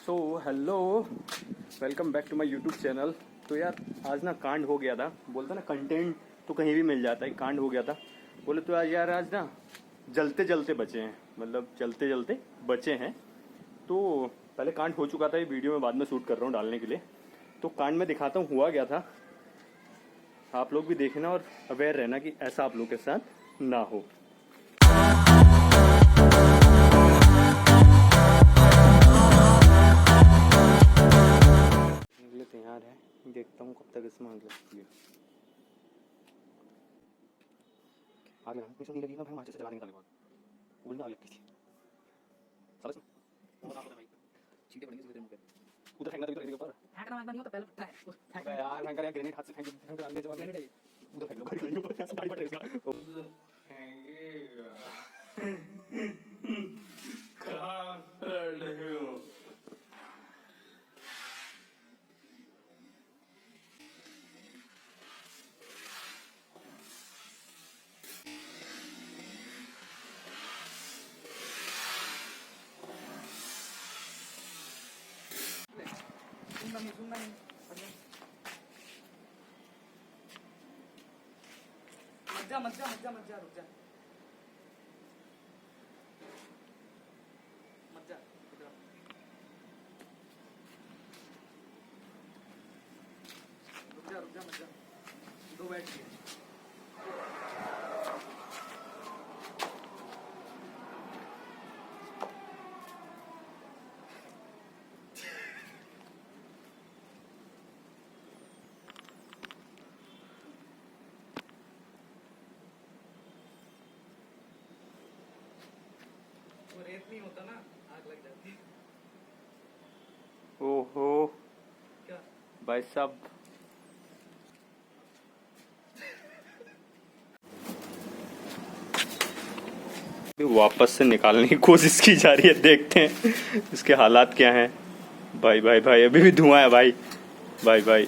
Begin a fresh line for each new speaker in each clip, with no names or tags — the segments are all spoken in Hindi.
So hello, welcome back to my YouTube channel. तो यार आज ना कांड हो गया था, बोलता ना कंटेंट तो कहीं भी मिल जाता है। कांड हो गया था, बोले तो आज ना जलते जलते बचे हैं, मतलब जलते जलते बचे हैं। तो पहले कांड हो चुका था, ये वीडियो में बाद में शूट कर रहा हूँ डालने के लिए। तो कांड में दिखाता हूँ हुआ गया था, आप लोग भी देखना और अवेयर रहना कि ऐसा आप लोग के साथ ना हो। तैयार है, देखता हूँ कब तक इसमें आग लगती है। आग लगाने में नहीं लगी ना भाई, माचिस से जला निकालने के बाद उड़ना आग लगती थी। साला चींटे पड़ेंगे सीधे मुंह पे। उधर फेंकना, तो इधर ऊपर फेंकना नहीं होता, पहले फेंक यार, फेंक यार, ग्रेनेड हाथ से फेंक डालने जवाब ग्रेनेड उधर फेंक लो, गाड़ी के ऊपर ऐसा गाड़ी पड़ जाएगा। फेंकेगा कहां कर रहे हो? मत जा रुक जा मत जा मत जा, दो बैठ गए। रेत नहीं होता ना, आग लग जाती है। ओहो क्या भाई साहब, वापस से निकालने की कोशिश की जा रही है। देखते हैं इसके हालात क्या हैं। भाई भाई भाई अभी भी धुआं है भाई, भाई भाई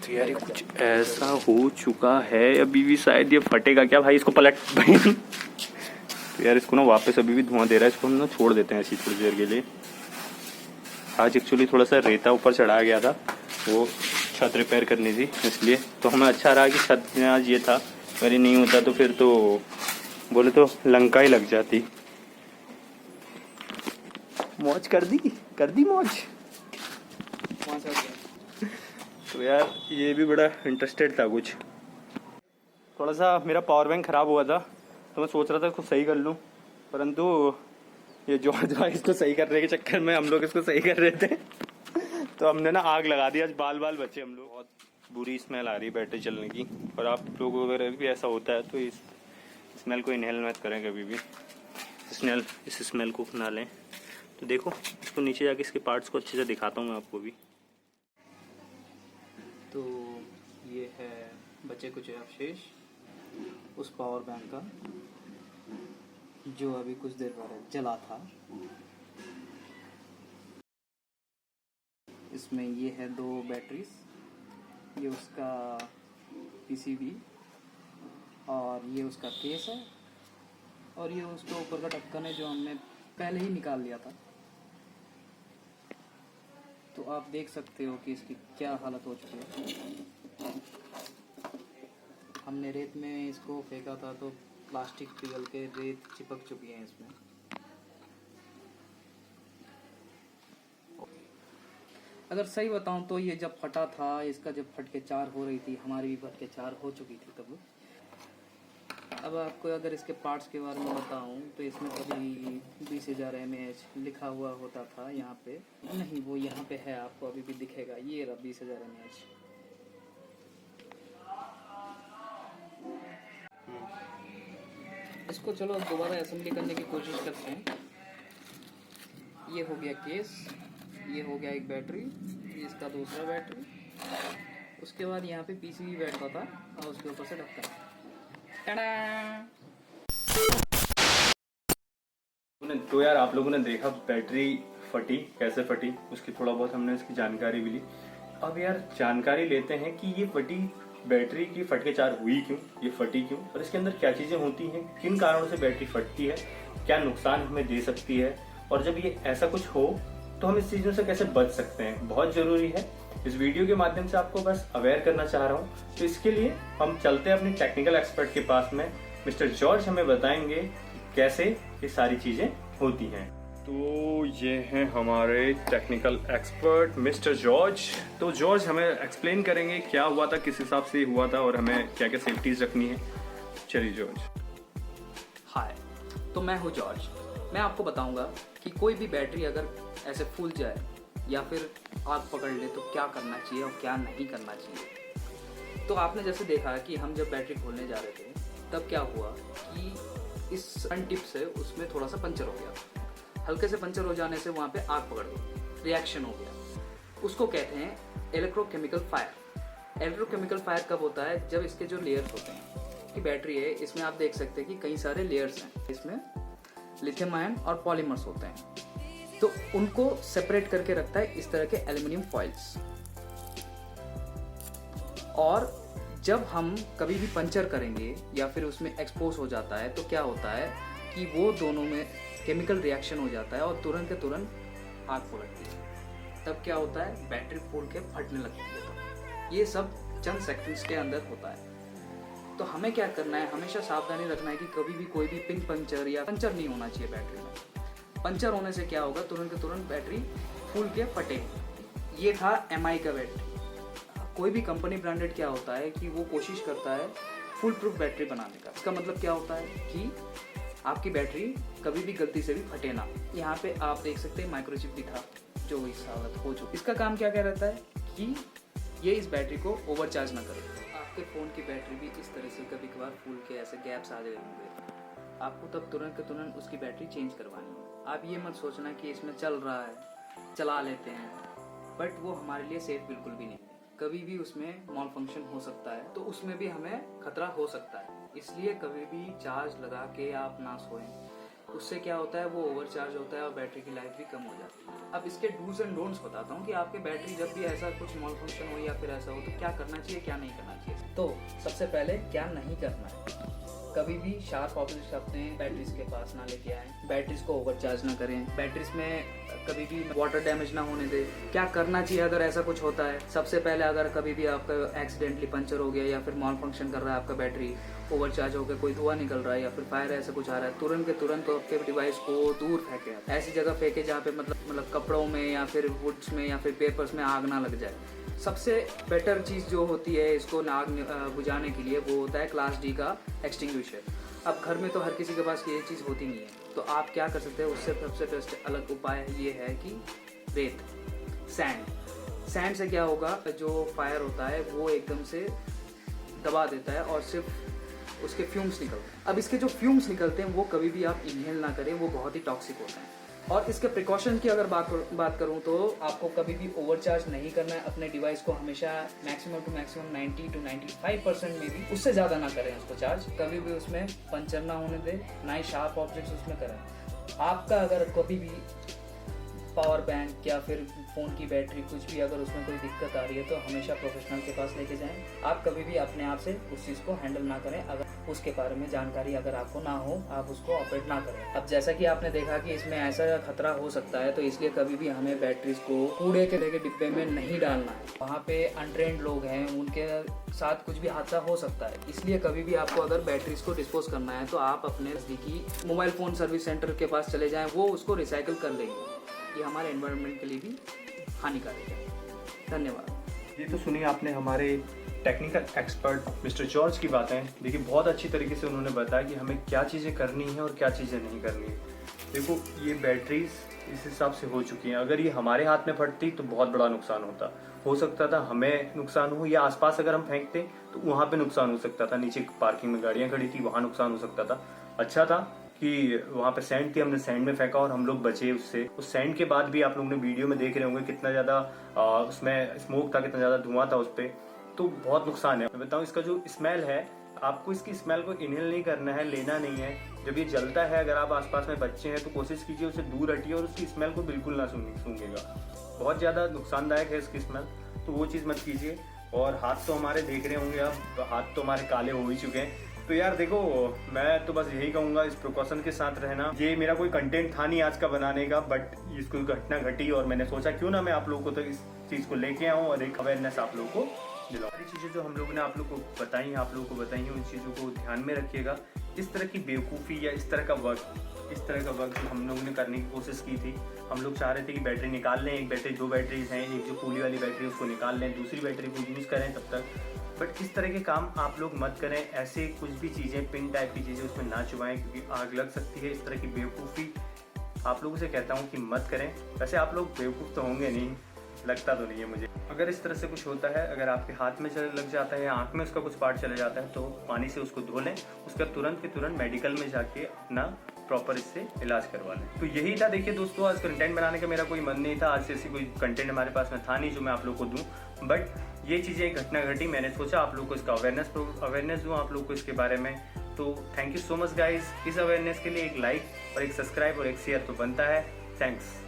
तो यार ये कुछ ऐसा हो चुका है, अभी भी शायद ये फटेगा क्या भाई, इसको पलट भाई। तो यार इसको ना वापस अभी भी धुआं दे रहा है, इसको हम ना छोड़ देते हैं ऐसी थोड़ी देर के लिए। आज एक्चुअली थोड़ा सा रेता ऊपर चढ़ा गया था, वो छत रिपेयर करनी थी इसलिए। तो हमें अच्छा रहा कि छत में आज ये था, अगर ये नहीं होता तो फिर तो बोले तो लंका ही लग जाती। मौज कर दी मौज। तो यार ये भी बड़ा इंटरेस्टेड था कुछ। थोड़ा सा मेरा पावर बैंक ख़राब हुआ था, तो मैं सोच रहा था इसको सही कर लूँ, परंतु ये जॉर्ज भाई इसको सही करने के चक्कर में हम लोग इसको सही कर रहे थे, तो हमने ना आग लगा दी। आज बाल बचे हम लोग। बहुत बुरी स्मेल आ रही है बैटरी चलने की, और आप लोगों वगैरह भी ऐसा होता है तो इस स्मेल को इनहेल मत करें कभी भी, इस स्मेल को ना लें। तो देखो इसको नीचे जाके इसके पार्ट्स को अच्छे से दिखाता हूँ मैं आपको भी।
तो ये है बचे कुछ अवशेष उस पावर बैंक का, जो अभी कुछ देर पहले जला था। इसमें ये है 2 बैटरीज, ये उसका पीसीबी और ये उसका केस है, और ये उसके ऊपर का ढक्कन है जो हमने पहले ही निकाल लिया था। तो आप देख सकते हो कि इसकी क्या हालत हो चुकी है। हमने रेत में इसको फेंका था तो प्लास्टिक पिघल के रेत चिपक चुकी है इसमें। अगर सही बताऊं तो ये जब फटा था, इसका जब फट के 4 हो रही थी, हमारी भी फट के 4 हो चुकी थी तब। अब आपको अगर इसके पार्ट्स के बारे में बताऊं तो इसमें कभी 20,000 mAh लिखा हुआ होता था यहाँ पे, नहीं वो यहाँ पे है, आपको अभी भी दिखेगा, ये रहा 20,000 mAh। इसको चलो दोबारा असेंबली करने की कोशिश करते हैं। ये हो गया केस, ये हो गया एक बैटरी, ये इसका दूसरा बैटरी, उसके बाद यहाँ पे पीसीबी बैठता था और उसके ऊपर से ढक्कन।
तो यार आप लोगों ने देखा बैटरी फटी, कैसे फटी, उसकी थोड़ा बहुत हमने इसकी जानकारी भी ली। अब यार जानकारी लेते हैं कि ये फटी बैटरी की फट के चार हुई क्यों, ये फटी क्यों, और इसके अंदर क्या चीज़ें होती हैं, किन कारणों से बैटरी फटती है, क्या नुकसान हमें दे सकती है, और जब ये ऐसा कुछ हो तो हम इस चीज़ों से कैसे बच सकते हैं, बहुत ज़रूरी है। इस वीडियो के माध्यम से आपको बस अवेयर करना चाह रहा हूँ। तो इसके लिए हम चलते हैं अपने टेक्निकल एक्सपर्ट के पास में। मिस्टर जॉर्ज हमें बताएंगे कि कैसे ये सारी चीज़ें होती हैं। तो ये हैं हमारे टेक्निकल एक्सपर्ट मिस्टर जॉर्ज। तो जॉर्ज हमें एक्सप्लेन करेंगे क्या हुआ था, किस हिसाब से हुआ था और हमें क्या क्या सेफ्टीज रखनी है। चलिए जॉर्ज।
हाय, तो मैं हूँ जॉर्ज। मैं आपको बताऊंगा कि कोई भी बैटरी अगर ऐसे फूल जाए या फिर आग पकड़ ले तो क्या करना चाहिए और क्या नहीं करना चाहिए। तो आपने जैसे देखा कि हम जब बैटरी खोलने जा रहे थे तब क्या हुआ कि इस फ्रंट टिप से उसमें थोड़ा सा पंचर हो गया। हल्के से पंचर हो जाने से वहाँ पे आग पकड़ गई, रिएक्शन हो गया। उसको कहते हैं इलेक्ट्रोकेमिकल फायर। इलेक्ट्रोकेमिकल फायर कब होता है? जब इसके जो लेयर्स होते हैं कि बैटरी है, इसमें आप देख सकते हैं कि कई सारे लेयर्स हैं। इसमें लिथियम आयन और पॉलीमर्स होते हैं, तो उनको सेपरेट करके रखता है इस तरह के एल्युमिनियम फॉइल्स। और जब हम कभी भी पंचर करेंगे या फिर उसमें एक्सपोज हो जाता है तो क्या होता है कि वो दोनों में केमिकल रिएक्शन हो जाता है और तुरंत के तुरंत आग पकड़ती है। तब क्या होता है? बैटरी फूल के फटने लगती है। ये सब चंद सेकंड्स के अंदर होता है। तो हमें क्या करना है? हमेशा सावधानी रखना है कि कभी भी कोई भी पिन पंचर या पंचर नहीं होना चाहिए बैटरी में। पंचर होने से क्या होगा? तुरंत के तुरंत बैटरी फूल के फटेगी। ये था MI का बैटरी। कोई भी कंपनी ब्रांडेड क्या होता है कि वो कोशिश करता है फुल प्रूफ बैटरी बनाने का। इसका मतलब क्या होता है कि आपकी बैटरी कभी भी गलती से भी फटे ना। यहाँ पे आप देख सकते हैं माइक्रोचिप भी था जो इस हालत हो चुकी। इसका काम क्या क्या रहता है कि ये इस बैटरी को ओवरचार्ज ना करे। आपके फ़ोन की बैटरी भी इस तरह से कभी कभार फूल के ऐसे गैप्स आ गए होंगे, आपको तब तुरंत के तुरंत उसकी बैटरी चेंज करवानी है। आप ये मत सोचना कि इसमें चल रहा है, चला लेते हैं, बट वो हमारे लिए सेफ बिल्कुल भी नहीं है। कभी भी उसमें मॉल फंक्शन हो सकता है, तो उसमें भी हमें खतरा हो सकता है। इसलिए कभी भी चार्ज लगा के आप ना सोएं। उससे क्या होता है, वो ओवरचार्ज होता है और बैटरी की लाइफ भी कम हो जाती है। अब इसके डूज एंड डोंट्स बताता हूँ कि आपके बैटरी जब भी ऐसा कुछ मॉल फंक्शन हो या फिर ऐसा हो तो क्या करना चाहिए, क्या नहीं करना चाहिए। तो सबसे पहले क्या नहीं करना है, कभी भी शार्प ऑब्जेक्ट्स अपने बैटरीज के पास ना लेके आएं, बैटरीज को ओवरचार्ज ना करें, बैटरीज में कभी भी वाटर डैमेज ना होने दें। क्या करना चाहिए अगर ऐसा कुछ होता है? सबसे पहले अगर कभी भी आपका एक्सीडेंटली पंचर हो गया या फिर मॉल फंक्शन कर रहा है आपका बैटरी, ओवरचार्ज होकर कोई धुआं निकल रहा है या फिर फायर ऐसा कुछ आ रहा है, तुरंत के तुरंत तो आपके डिवाइस को दूर फेंके। ऐसी जगह फेंके जहाँ पे मतलब कपड़ों में या फिर वुड्स में या फिर पेपर्स में आग ना लग जाए। सबसे बेटर चीज़ जो होती है इसको आग बुझाने के लिए वो होता है क्लास D का एक्सटिंग्विशर। अब घर में तो हर किसी के पास ये चीज़ होती नहीं है, तो आप क्या कर सकते हैं? उससे सबसे बेस्ट अलग उपाय ये है कि रेत, सैंड से क्या होगा, जो फायर होता है वो एकदम से दबा देता है और सिर्फ उसके फ्यूम्स निकलते हैं। अब इसके जो फ्यूम्स निकलते हैं वो कभी भी आप इनहेल ना करें, वो बहुत ही टॉक्सिक होता है। और इसके प्रिकॉशन की अगर बात करूं तो आपको कभी भी ओवरचार्ज नहीं करना है अपने डिवाइस को। हमेशा मैक्सिमम टू मैक्सिमम 90 to 95% में भी उससे ज़्यादा ना करें उसको चार्ज। कभी भी उसमें पंचर ना होने दें, ना ही शार्प ऑब्जेक्ट्स उसमें करें। आपका अगर कभी भी पावर बैंक या फिर फ़ोन की बैटरी कुछ भी अगर उसमें कोई दिक्कत आ रही है तो हमेशा प्रोफेशनल के पास लेके जाएं। आप कभी भी अपने आप से उस चीज़ को हैंडल ना करें। अगर उसके बारे में जानकारी अगर आपको ना हो, आप उसको ऑपरेट ना करें। अब जैसा कि आपने देखा कि इसमें ऐसा खतरा हो सकता है, तो इसलिए कभी भी हमें बैटरीज को कूड़े के डिब्बे में नहीं डालना है। वहाँ पे अनट्रेंड लोग हैं, उनके साथ कुछ भी हादसा हो सकता है। इसलिए कभी भी आपको अगर बैटरीज को डिस्पोज करना है तो आप अपने नज़दीकी मोबाइल फ़ोन सर्विस सेंटर के पास चले जाएँ, वो उसको रिसाइकिल कर लेंगे। ये हमारे एनवायरनमेंट के लिए भी हानिकारक है। धन्यवाद।
ये तो सुनिए आपने हमारे टेक्निकल एक्सपर्ट मिस्टर जॉर्ज की बातें। देखिए बहुत अच्छी तरीके से उन्होंने बताया कि हमें क्या चीज़ें करनी है और क्या चीज़ें नहीं करनी है। देखो ये बैटरीज इस हिसाब से हो चुकी हैं, अगर ये हमारे हाथ में फटती तो बहुत बड़ा नुकसान होता। हो सकता था हमें नुकसान हो, या आसपास अगर हम फेंकते तो वहाँ पे नुकसान हो सकता था। नीचे पार्किंग में गाड़ियाँ खड़ी थी, वहाँ नुकसान हो सकता था। अच्छा था कि वहाँ पे सैंड थी, हमने सैंड में फेंका और हम लोग बचे उससे। उस सैंड के बाद भी आप लोगों ने वीडियो में देख रहे होंगे कितना ज़्यादा उसमें स्मोक था, कितना ज़्यादा धुआं था उस पर। तो बहुत नुकसान है। मैं बताऊँ इसका जो स्मेल है, आपको इसकी स्मेल को इनहेल नहीं करना है, लेना नहीं है। जब ये जलता है, अगर आप आसपास में बच्चे हैं तो कोशिश कीजिए उसे दूर हटिए और उसकी स्मेल को बिल्कुल ना सूंघिएगा। बहुत ज़्यादा नुकसानदायक है इसकी स्मेल, तो वो चीज़ मत कीजिए। और हाथ तो हमारे देख रहे होंगे, अब हाथ तो हमारे काले हो ही चुके हैं। तो यार देखो, मैं तो बस यही कहूँगा, इस प्रिकॉशन के साथ रहना। ये मेरा कोई कंटेंट था नहीं आज का बनाने का, बट इसको घटना घटी और मैंने सोचा क्यों ना मैं आप लोगों को तो इस चीज़ को लेके आऊँ और एक अवेयरनेस आप लोगों को दिलाऊँ। सारी चीज़ें जो हम लोगों ने आप लोगों को बताई हैं, उन चीज़ों को ध्यान में रखिएगा। इस तरह की बेवकूफ़ी या इस तरह का वर्क जो हम लोगों ने करने की कोशिश की थी, हम लोग चाह रहे थे कि बैटरी निकाल लें, एक बैटरी, 2 बैटरीज हैं, एक जो कूली वाली बैटरी उसको निकाल लें, दूसरी बैटरी को यूज़ करें तब तक। बट इस तरह के काम आप लोग मत करें। ऐसे कुछ भी चीज़ें, पिन टाइप की चीज़ें उसमें ना चुबाएं, क्योंकि आग लग सकती है। इस तरह की बेवकूफ़ी आप लोगों से कहता हूँ कि मत करें। वैसे आप लोग बेवकूफ़ तो होंगे नहीं, लगता तो नहीं है मुझे। अगर इस तरह से कुछ होता है, अगर आपके हाथ में लग जाता है या आँख में उसका कुछ पार्ट चला जाता है, तो पानी से उसको धो लें, उसका तुरंत के तुरंत मेडिकल में जाके अपना प्रॉपर इससे इलाज करवा लें। तो यही था। देखिए दोस्तों, आज कंटेंट बनाने का मेरा कोई मन नहीं था, आज ऐसी कोई कंटेंट हमारे पास में था नहीं जो मैं आप लोग को दूं, बट ये चीज़ें एक घटना घटी, मैंने सोचा आप लोग को इसका अवेयरनेस दूं आप लोग को इसके बारे में। तो thank you so much guys. इस अवेयरनेस के लिए एक लाइक और एक सब्सक्राइब और एक शेयर तो बनता है। थैंक्स।